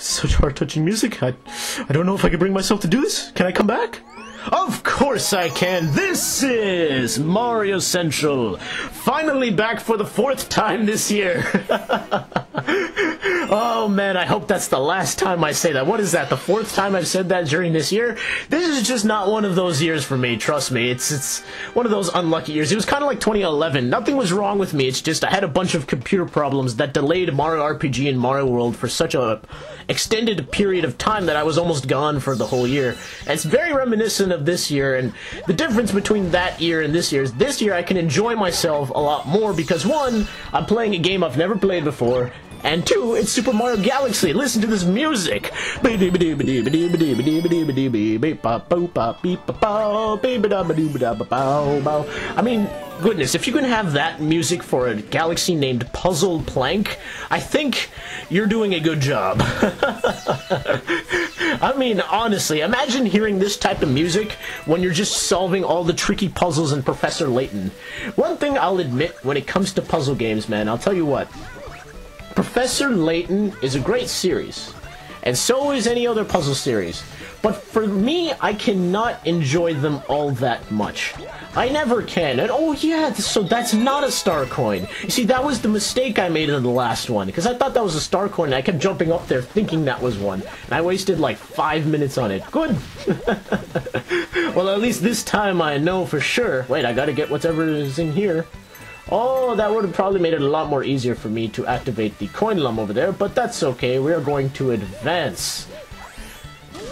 Such heart-touching music. I don't know if I can bring myself to do this. Can I come back? Of course I can! This is Mario Central! Finally back for the 4th time this year! Oh man, I hope that's the last time I say that. What is that, the 4th time I've said that during this year? This is just not one of those years for me, trust me. It's one of those unlucky years. It was kind of like 2011. Nothing was wrong with me, it's just I had a bunch of computer problems that delayed Mario RPG and Mario World for such a extended period of time that I was almost gone for the whole year. And it's very reminiscent of this year, and the difference between that year and this year is this year I can enjoy myself a lot more because 1, I'm playing a game I've never played before, and 2, it's Super Mario Galaxy. Listen to this music. I mean, goodness, if you can have that music for a galaxy named Puzzle Plank, I think you're doing a good job. I mean, honestly, imagine hearing this type of music when you're just solving all the tricky puzzles in Professor Layton. One thing I'll admit when it comes to puzzle games, man, I'll tell you what. Professor Layton is a great series, and so is any other puzzle series. But for me, I cannot enjoy them all that much. I never can. And oh yeah, so that's not a star coin. You see, that was the mistake I made in the last one, because I thought that was a star coin, and I kept jumping up there thinking that was one. And I wasted like 5 minutes on it. Good! Well, at least this time I know for sure. Wait, I gotta get whatever is in here. Oh, that would have probably made it a lot more easier for me to activate the coin lum over there, but that's okay. We are going to advance.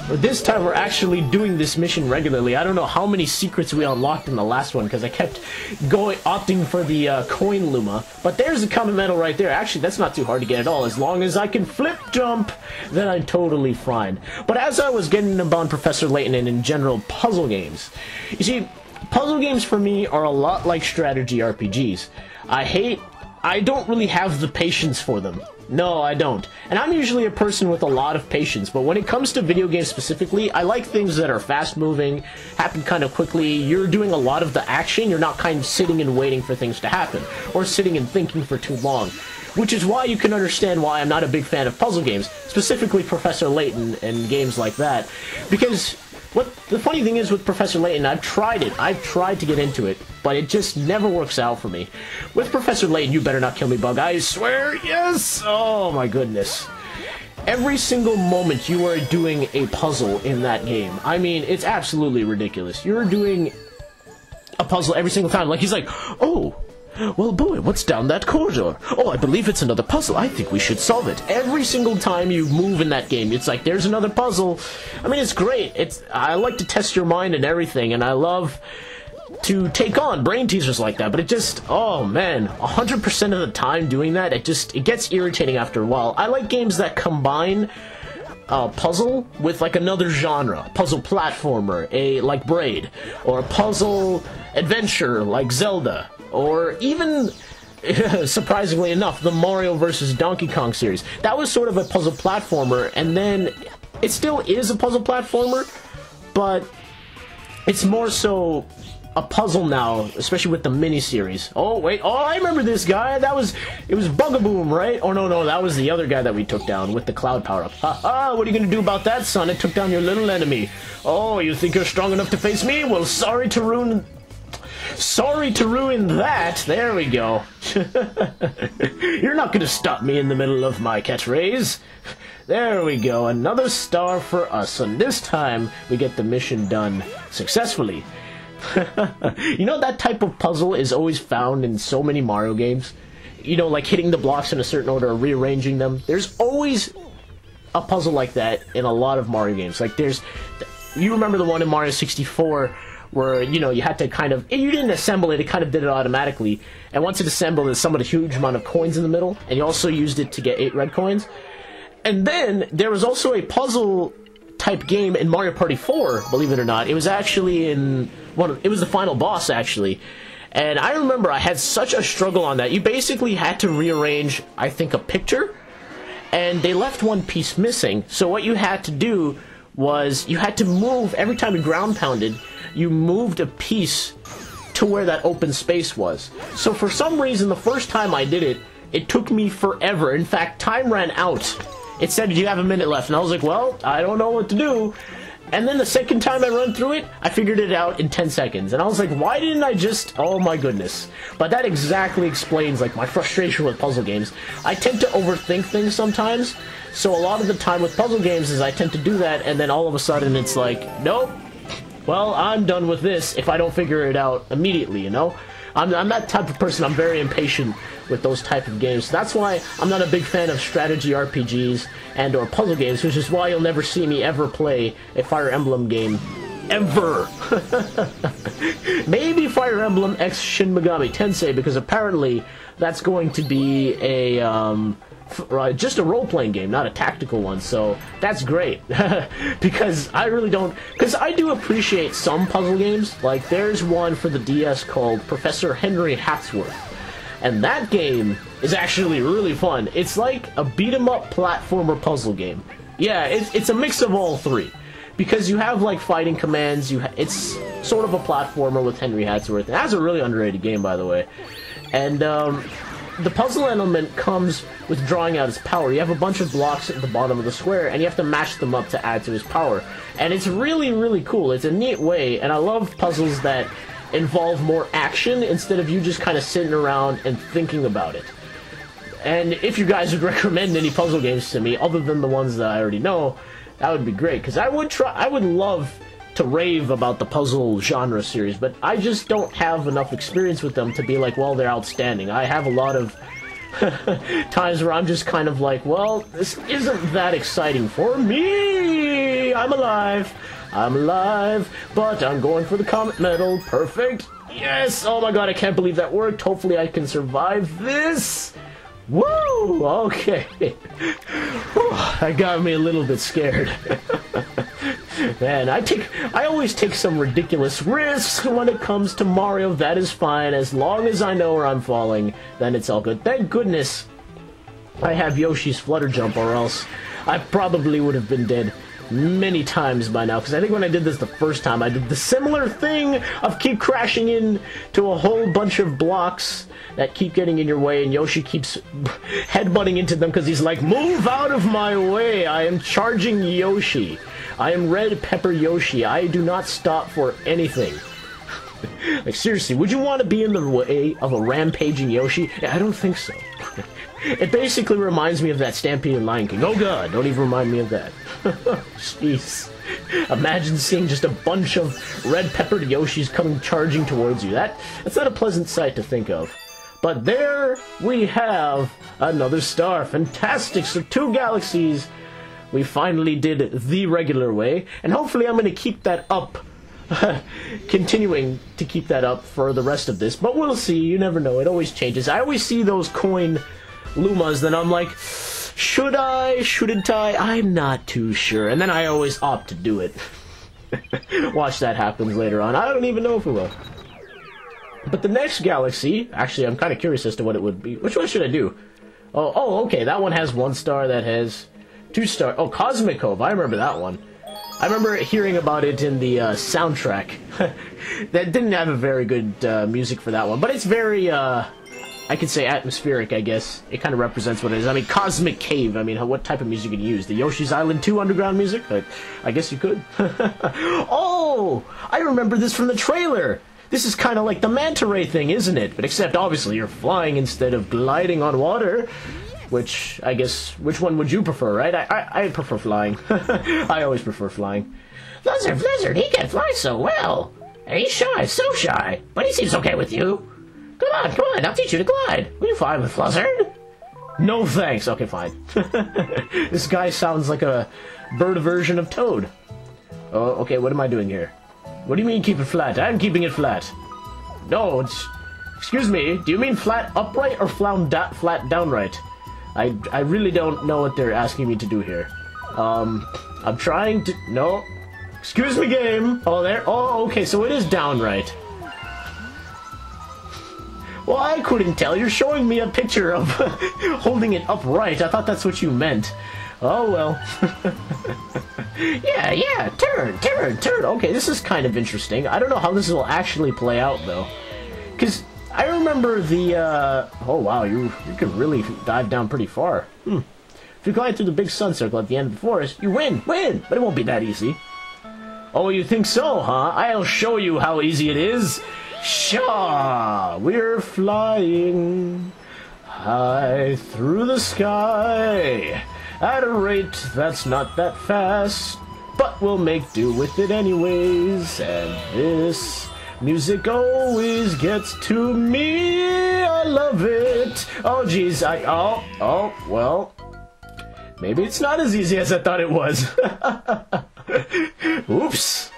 But this time we're actually doing this mission regularly. I don't know how many secrets we unlocked in the last one because I kept opting for the coin luma. But there's the common medal right there. Actually, that's not too hard to get at all. As long as I can flip jump, then I'm totally fine. But as I was getting about Professor Layton and in general puzzle games, you see, puzzle games for me are a lot like strategy RPGs. I don't really have the patience for them. No, I don't. And I'm usually a person with a lot of patience, but when it comes to video games specifically, I like things that are fast-moving, happen kind of quickly, you're doing a lot of the action, you're not kind of sitting and waiting for things to happen, or sitting and thinking for too long. Which is why you can understand why I'm not a big fan of puzzle games, specifically Professor Layton and games like that, because what the funny thing is with Professor Layton, I've tried to get into it, but it just never works out for me. With Professor Layton, you better not kill me, Bug, I swear, yes! Oh my goodness. Every single moment you are doing a puzzle in that game, I mean, it's absolutely ridiculous. You're doing a puzzle every single time, like he's like, oh, well, boy, what's down that corridor? Oh, I believe it's another puzzle. I think we should solve it. Every single time you move in that game, it's like, there's another puzzle. I mean, it's great. I like to test your mind and everything, and I love to take on brain teasers like that, but it just, oh man, 100% of the time doing that, it gets irritating after a while. I like games that combine puzzle with like another genre, puzzle platformer, like Braid, or a puzzle adventure like Zelda, or even, surprisingly enough, the Mario vs. Donkey Kong series. That was sort of a puzzle platformer, and then it still is a puzzle platformer, but it's more so a puzzle now, especially with the mini-series. Oh, wait, oh, I remember this guy. It was Bugaboom, right? Oh, no, that was the other guy that we took down with the cloud power-up. Ha-ha, what are you gonna do about that, son? It took down your little enemy. Oh, you think you're strong enough to face me? Well, sorry to ruin that. There we go. You're not gonna stop me in the middle of my catchphrase. There we go, another star for us, and this time we get the mission done successfully. You know, that type of puzzle is always found in so many Mario games. You know, like hitting the blocks in a certain order or rearranging them. There's always a puzzle like that in a lot of Mario games. Like you remember the one in Mario 64 where, you know, you had to kind of, you didn't assemble it, it kind of did it automatically. And once it assembled, it summoned a huge amount of coins in the middle, and you also used it to get 8 red coins. And then there was also a puzzle type game in Mario Party 4, believe it or not. It was actually it was the final boss, actually. And I remember I had such a struggle on that. You basically had to rearrange, I think, a picture, and they left one piece missing. So what you had to do was you had to move, every time you ground pounded, you moved a piece to where that open space was. So for some reason, the first time I did it, it took me forever. In fact, time ran out it said you have a minute left, and I was like, well, I don't know what to do. And then the second time I run through it, I figured it out in 10 seconds. And I was like, why didn't I just... Oh my goodness. But that exactly explains, like, my frustration with puzzle games. I tend to overthink things sometimes. So a lot of the time with puzzle games is I tend to do that, and then all of a sudden it's like, nope. Well, I'm done with this if I don't figure it out immediately, you know? I'm that type of person. I'm very impatient with those type of games. That's why I'm not a big fan of strategy RPGs and or puzzle games, which is why you'll never see me ever play a Fire Emblem game. Ever! Maybe Fire Emblem X Shin Megami Tensei, because apparently that's going to be a, just a role-playing game, not a tactical one, so that's great. Because I really don't... Because I do appreciate some puzzle games. Like, there's one for the DS called Professor Henry Hatsworth. And that game is actually really fun. It's like a beat-em-up platformer puzzle game. Yeah, it's a mix of all three. Because you have, like, fighting commands, it's sort of a platformer with Henry Hatsworth. And that's a really underrated game, by the way. And, the puzzle element comes with drawing out his power. You have a bunch of blocks at the bottom of the square, and you have to mash them up to add to his power. And it's really, really cool. It's a neat way, and I love puzzles that involve more action instead of you just kind of sitting around and thinking about it. And if you guys would recommend any puzzle games to me, other than the ones that I already know, that would be great, because I would love to rave about the puzzle genre series, but I just don't have enough experience with them to be like, well, they're outstanding. I have a lot of times where I'm just kind of like, well, this isn't that exciting for me. I'm alive, but I'm going for the Comet Medal. Perfect. Yes. Oh my god, I can't believe that worked. Hopefully I can survive this. Woo! Okay. That got me a little bit scared. Man, I always take some ridiculous risks when it comes to Mario. That is fine. As long as I know where I'm falling, then it's all good. Thank goodness I have Yoshi's Flutter Jump, or else I probably would have been dead many times by now, because I think when I did this the first time, I did the similar thing of keep crashing into a whole bunch of blocks that keep getting in your way, and Yoshi keeps headbutting into them because he's like, move out of my way, I am charging Yoshi. I am Red Pepper Yoshi. I do not stop for anything. Like, seriously, would you want to be in the way of a rampaging Yoshi? I don't think so. It basically reminds me of that Stampede in Lion King. Oh god, don't even remind me of that. Jeez. Imagine seeing just a bunch of red-peppered Yoshis coming charging towards you. That's not a pleasant sight to think of. But there we have another star. Fantastic. So 2 galaxies. We finally did the regular way. And hopefully I'm going to keep that up. Continuing to keep that up for the rest of this. But we'll see. You never know. It always changes. I always see those coin Lumas, then I'm like, should I? Shouldn't I? I'm not too sure. And then I always opt to do it. Watch that happen later on. I don't even know if it will. But the next galaxy, actually, I'm kind of curious as to what it would be. Which one should I do? Oh, okay. That one has 1 star. That has 2 stars. Oh, Cosmic Cove. I remember that one. I remember hearing about it in the soundtrack. That didn't have a very good music for that one. But it's very, I could say atmospheric, I guess. It kind of represents what it is. I mean, Cosmic Cave. I mean, what type of music can you use? The Yoshi's Island 2 underground music? I guess you could. Oh! I remember this from the trailer! This is kind of like the manta ray thing, isn't it? But except, obviously, you're flying instead of gliding on water. Which, I guess, which one would you prefer, right? I prefer flying. I always prefer flying. Fluzzard, he can fly so well. He's shy, so shy. But he seems okay with you. Come on, I'll teach you to glide. Will you fly with Fluzzard? No thanks. Okay, fine. This guy sounds like a bird version of Toad. Oh, okay, what am I doing here? What do you mean keep it flat? I'm keeping it flat. No, excuse me, do you mean flat upright or flat downright? I really don't know what they're asking me to do here. I'm trying to... No. Excuse me, game. Oh, there. Oh, okay, so it is downright. Well, I couldn't tell. You're showing me a picture of holding it upright. I thought that's what you meant. Oh, well. Yeah. Turn. Okay, this is kind of interesting. I don't know how this will actually play out, though. Because I remember the... Oh, wow, you can really dive down pretty far. If you glide through the big sun circle at the end of the forest, you win! Win! But it won't be that easy. Oh, you think so, huh? I'll show you how easy it is. Shaw! We're flying high through the sky at a rate that's not that fast, but we'll make do with it anyways. And this music always gets to me. I love it. Oh, geez. Oh, well. Maybe it's not as easy as I thought it was. Oops.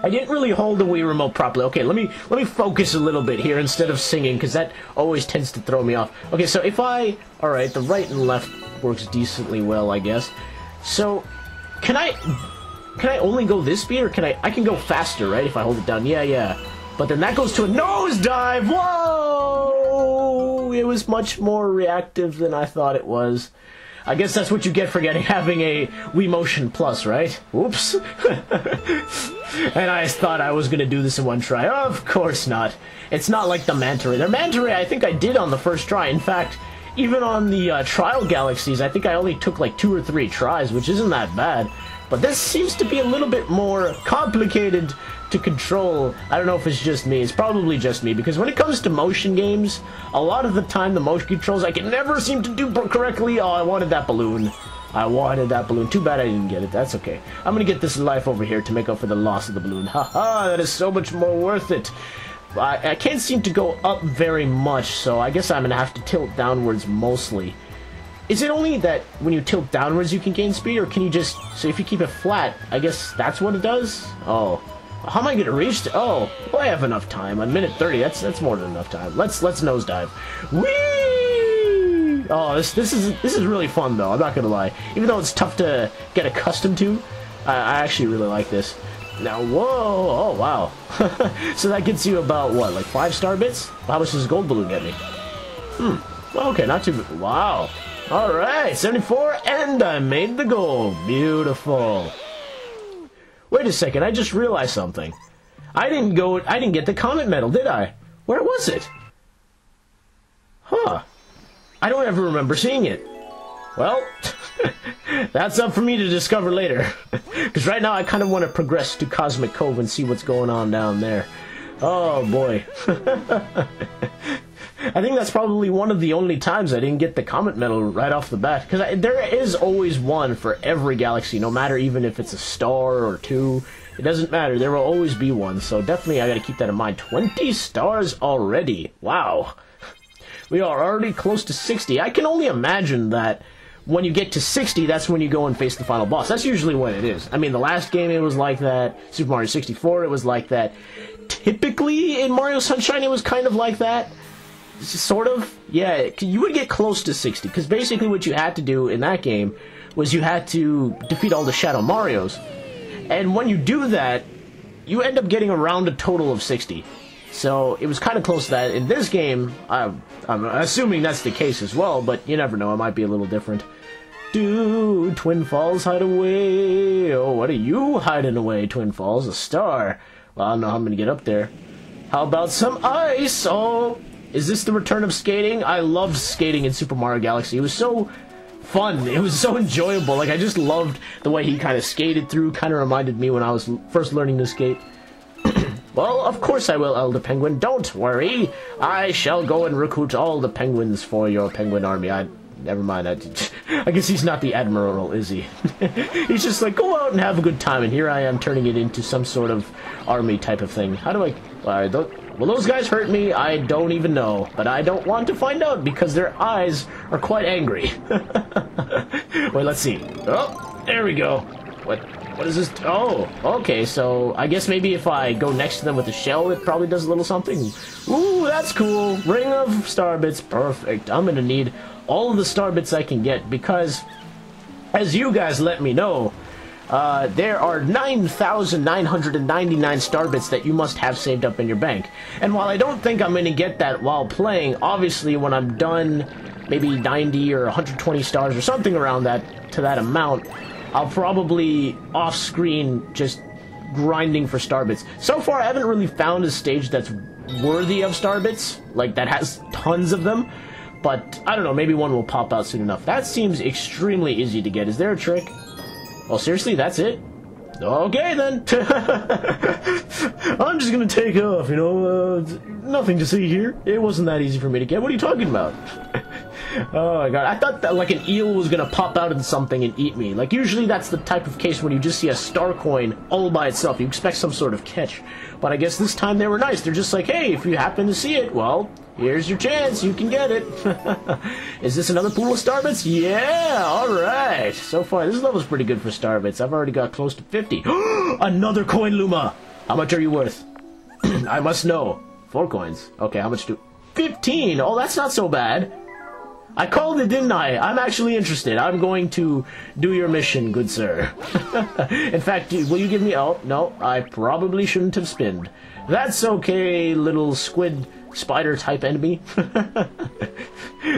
I didn't really hold the Wii remote properly. Okay, let me focus a little bit here instead of singing, because that always tends to throw me off. Okay, so if I... Alright, the right and left works decently well, I guess. So, can I only go this speed, or I can go faster, right, if I hold it down? Yeah. But then that goes to a nosedive! Whoa! It was much more reactive than I thought it was. I guess that's what you get for having a Wii Motion Plus, right? Oops. And I thought I was going to do this in one try. Of course not. It's not like the Manta Ray. The Manta Ray I think I did on the first try. In fact, even on the Trial Galaxies, I think I only took like 2 or 3 tries, which isn't that bad. But this seems to be a little bit more complicated to control. I don't know if it's just me. It's probably just me, because when it comes to motion games, a lot of the time the motion controls I can never seem to do correctly. Oh, I wanted that balloon. I wanted that balloon. Too bad I didn't get it. That's okay. I'm gonna get this life over here to make up for the loss of the balloon. Haha, that is so much more worth it. I can't seem to go up very much, so I guess I'm gonna have to tilt downwards mostly. Is it only that when you tilt downwards you can gain speed, or can you just... So if you keep it flat, I guess that's what it does? Oh. How am I gonna reach to... Oh, well, I have enough time. A minute 30, that's more than enough time. Let's nosedive. Whee! Oh, this is really fun, though. I'm not gonna lie. Even though it's tough to get accustomed to, I actually really like this. Now, whoa! Oh, wow. So that gets you about, what, like 5 star bits? How much does gold balloon get me? Well, okay, not too... Wow. Alright, 74, and I made the goal. Beautiful. Wait a second, I just realized something. I didn't get the Comet Medal, did I? Where was it? Huh. I don't ever remember seeing it. Well, that's up for me to discover later. Because right now I kind of want to progress to Cosmic Cove and see what's going on down there. Oh boy. I think that's probably one of the only times I didn't get the Comet Medal right off the bat. Because there is always one for every galaxy, no matter even if it's a star or 2. It doesn't matter, there will always be one. So definitely I gotta keep that in mind. 20 stars already. Wow. We are already close to 60. I can only imagine that when you get to 60, that's when you go and face the final boss. That's usually what it is. I mean, the last game it was like that. Super Mario 64, it was like that. Typically, in Mario Sunshine, it was kind of like that. Sort of, yeah, you would get close to 60, because basically what you had to do in that game was you had to defeat all the Shadow Marios. And when you do that, you end up getting around a total of 60. So it was kind of close to that. In this game, I'm assuming that's the case as well, but you never know, it might be a little different. Dude, Twin Falls, hide away. Oh, what are you hiding away, Twin Falls? A star. Well, I don't know how I'm going to get up there. How about some ice? Oh... Is this the return of skating? I loved skating in Super Mario Galaxy. It was so fun. It was so enjoyable. Like, I just loved the way he kind of skated through. Kind of reminded me when I was first learning to skate. Well, of course I will, Elder Penguin. Don't worry. I shall go and recruit all the penguins for your penguin army. Never mind. I guess he's not the Admiral, is he? He's just like, go out and have a good time. And here I am turning it into some sort of army type of thing. How do I... Will those guys hurt me? I don't even know. But I don't want to find out because their eyes are quite angry. Wait, let's see. Oh, there we go. What is this? Oh, okay, so I guess maybe if I go next to them with a shell, it probably does a little something. Ooh, that's cool. Ring of star bits. Perfect. I'm gonna need all of the star bits I can get because, as you guys let me know, there are 9,999 star bits that you must have saved up in your bank. And while I don't think I'm going to get that while playing, obviously when I'm done, maybe 90 or 120 stars or something around that, to that amount, I'll probably off-screen just grinding for star bits. So far, I haven't really found a stage that's worthy of star bits, like that has tons of them. But, I don't know, maybe one will pop out soon enough. That seems extremely easy to get. Is there a trick? Oh, seriously? That's it? Okay, then. I'm just gonna take off, you know, nothing to see here. It wasn't that easy for me to get. What are you talking about? Oh my god, I thought that like an eel was gonna pop out of something and eat me. Like, usually that's the type of case when you just see a star coin all by itself. You expect some sort of catch. But I guess this time they were nice. They're just like, hey, if you happen to see it, well, here's your chance. You can get it. Is this another pool of starbits? Yeah, alright. So far, this level's pretty good for starbits. I've already got close to 50. Another coin Luma! How much are you worth? I must know. 4 coins. Okay, how much do... 15! Oh, that's not so bad. I called it, didn't I? I'm actually interested. I'm going to do your mission, good sir. In fact, will you give me... Oh, no, I probably shouldn't have spinned. That's okay, little squid spider type enemy.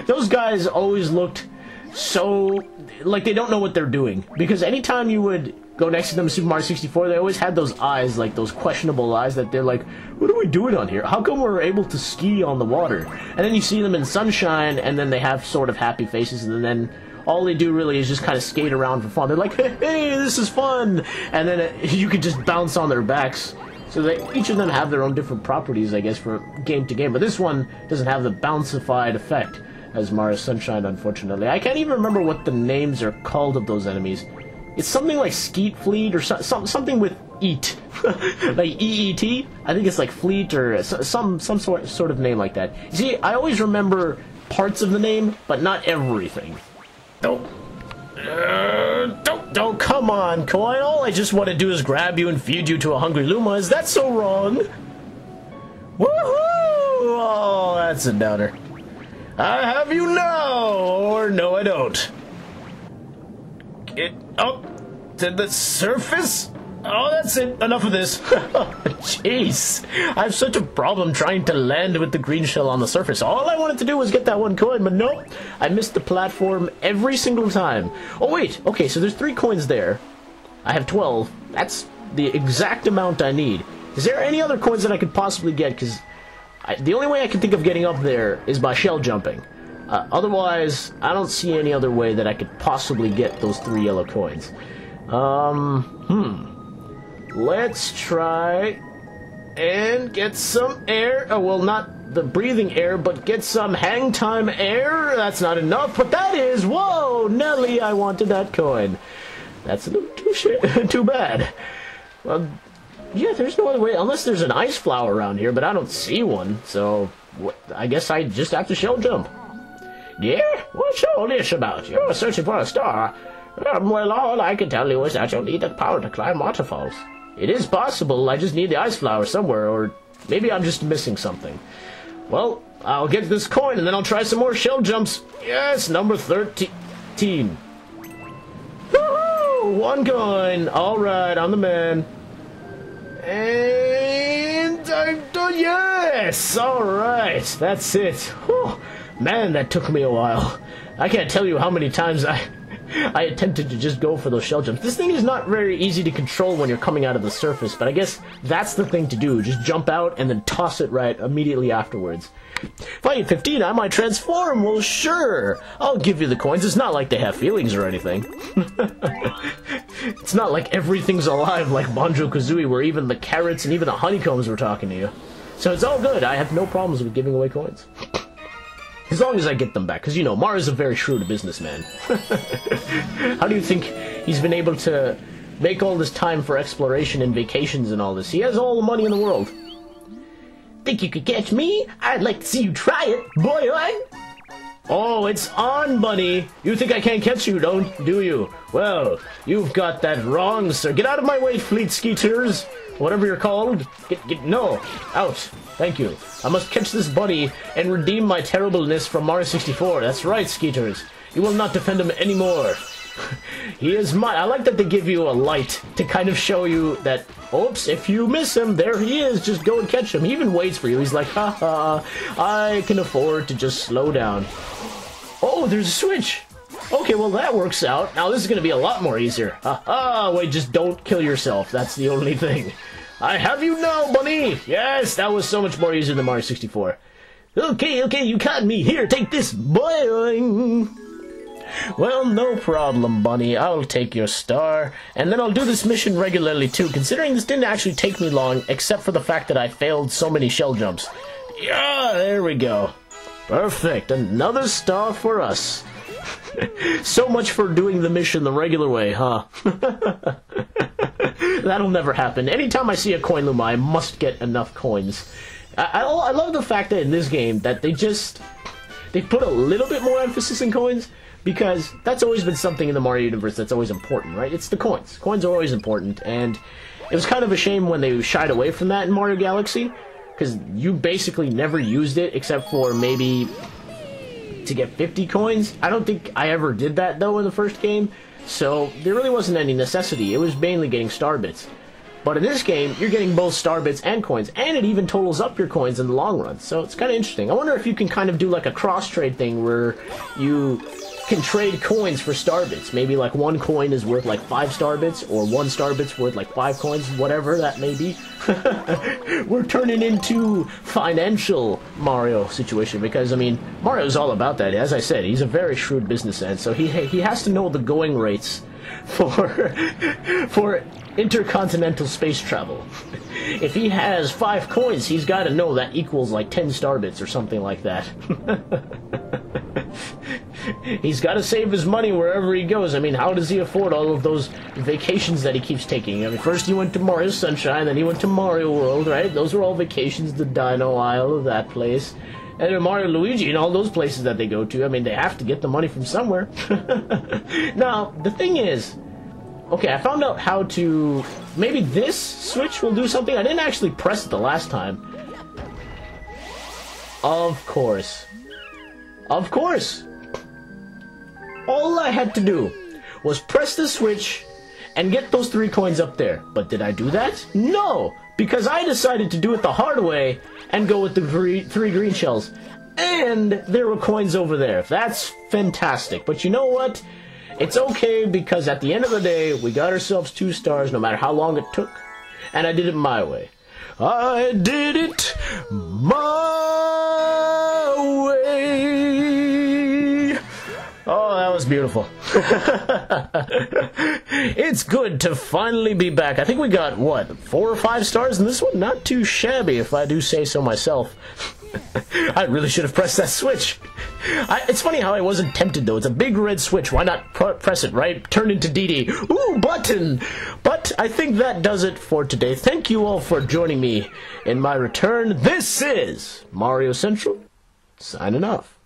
Those guys always looked so... like they don't know what they're doing. Because anytime you would go next to them in Super Mario 64, they always had those eyes, like those questionable eyes that they're like, what are we doing on here? How come we're able to ski on the water? And then you see them in sunshine, and then they have sort of happy faces, and then all they do really is just kind of skate around for fun. They're like, hey, this is fun! And then you could just bounce on their backs. So each of them have their own different properties, I guess, for game to game. But this one doesn't have the bouncified effect as Mario Sunshine, unfortunately. I can't even remember what the names are called of those enemies. It's something like Skeet Fleet or something with Eat. Like EET? I think it's like Fleet or some sort of name like that. You see, I always remember parts of the name, but not everything. Don't, come on, Coin. All I just want to do is grab you and feed you to a hungry Luma. Is that so wrong? Woohoo! Oh, that's a downer. I have you now, or no, I don't. Get up to the surface? Oh, that's it. Enough of this. Jeez. I have such a problem trying to land with the green shell on the surface. All I wanted to do was get that 1 coin, but nope. I missed the platform every single time. Oh, wait. Okay, so there's 3 coins there. I have 12. That's the exact amount I need. Is there any other coins that I could possibly get? Because the only way I can think of getting up there is by shell jumping. Otherwise, I don't see any other way that I could possibly get those 3 yellow coins. Let's try and get some air. Oh, well, not the breathing air, but get some hang time air. That's not enough, but that is. Whoa, Nelly, I wanted that coin. That's a little too bad. Well, yeah, there's no other way, unless there's an ice flower around here, but I don't see one, so I guess I just have to shell jump. Yeah? What's all this about? You're searching for a star. Well, all I can tell you is that you'll need the power to climb waterfalls. It is possible, I just need the ice flower somewhere, or maybe I'm just missing something. Well, I'll get this coin, and then I'll try some more shell jumps. Yes, number 13. Woohoo! 1 coin. Alright, I'm the man. And I'm done. Yes! Alright, that's it. Whew. Man, that took me a while. I can't tell you how many times I attempted to just go for those shell jumps. This thing is not very easy to control when you're coming out of the surface, but I guess that's the thing to do. Just jump out and then toss it right immediately afterwards. If I get 15, I might transform. Well, sure. I'll give you the coins. It's not like they have feelings or anything. It's not like everything's alive like Banjo-Kazooie, where even the carrots and even the honeycombs were talking to you. So it's all good. I have no problems with giving away coins. As long as I get them back, because, you know, Mario's a very shrewd businessman. How do you think he's been able to make all this time for exploration and vacations and all this? He has all the money in the world. Think you could catch me? I'd like to see you try it, boy. Oh, it's on, bunny. You think I can't catch you, do you? Well, you've got that wrong, sir. Get out of my way, fleet skeeters. Whatever you're called. No. Out. Thank you. I must catch this bunny and redeem my terribleness from Mario 64. That's right, Skeeters. You will not defend him anymore. He is mine. I like that they give you a light to kind of show you that, oops, if you miss him, there he is. Just go and catch him. He even waits for you. He's like, haha, I can afford to just slow down. Oh, there's a switch. Okay, well, that works out. Now, this is going to be a lot more easier. Haha, wait, just don't kill yourself. That's the only thing. I have you now, bunny! Yes, that was so much more easier than Mario 64. Okay, you caught me. Here, take this, boing. Well, no problem, Bunny. I'll take your star, and then I'll do this mission regularly, too, considering this didn't actually take me long, except for the fact that I failed so many shell jumps. Yeah, there we go. Perfect. Another star for us. So much for doing the mission the regular way, huh? That'll never happen. Anytime I see a coin luma, I must get enough coins. I love the fact that in this game that they put a little bit more emphasis in coins, because that's always been something in the Mario universe that's always important, right? It's the coins. Coins are always important, and it was kind of a shame when they shied away from that in Mario Galaxy, because you basically never used it except for maybe to get 50 coins. I don't think I ever did that, though, in the first game, so there really wasn't any necessity. It was mainly getting star bits. But in this game, you're getting both star bits and coins, and it even totals up your coins in the long run, so it's kind of interesting. I wonder if you can kind of do like a cross-trade thing where you can trade coins for star bits. Maybe like one coin is worth like 5 star bits, or 1 star bit's worth like 5 coins, whatever that may be. We're turning into financial Mario situation, because I mean, Mario's all about that. As I said, he's a very shrewd businessman, so he has to know the going rates for intercontinental space travel. If he has 5 coins, he's got to know that equals like 10 star bits or something like that. He's got to save his money wherever he goes. I mean, how does he afford all of those vacations that he keeps taking? I mean, first he went to Mario Sunshine, then he went to Mario World, right? Those are all vacations, the Dino Isle of that place. And then Mario Luigi and all those places that they go to, I mean, they have to get the money from somewhere. Now, the thing is, okay, I found out how to... Maybe this switch will do something. I didn't actually press it the last time. Of course. Of course! All I had to do was press the switch and get those 3 coins up there. But did I do that? No! Because I decided to do it the hard way and go with the 3 green shells. And there were coins over there. That's fantastic. But you know what? It's okay, because at the end of the day, we got ourselves 2 stars no matter how long it took. And I did it my way. I did it my way. Oh, that was beautiful. It's good to finally be back. I think we got, what, 4 or 5 stars in this one? Not too shabby, if I do say so myself. I really should have pressed that switch. It's funny how I wasn't tempted, though. It's a big red switch. Why not press it, right? Turn into DD. Ooh, button! But I think that does it for today. Thank you all for joining me in my return. This is Mario Central, signing off.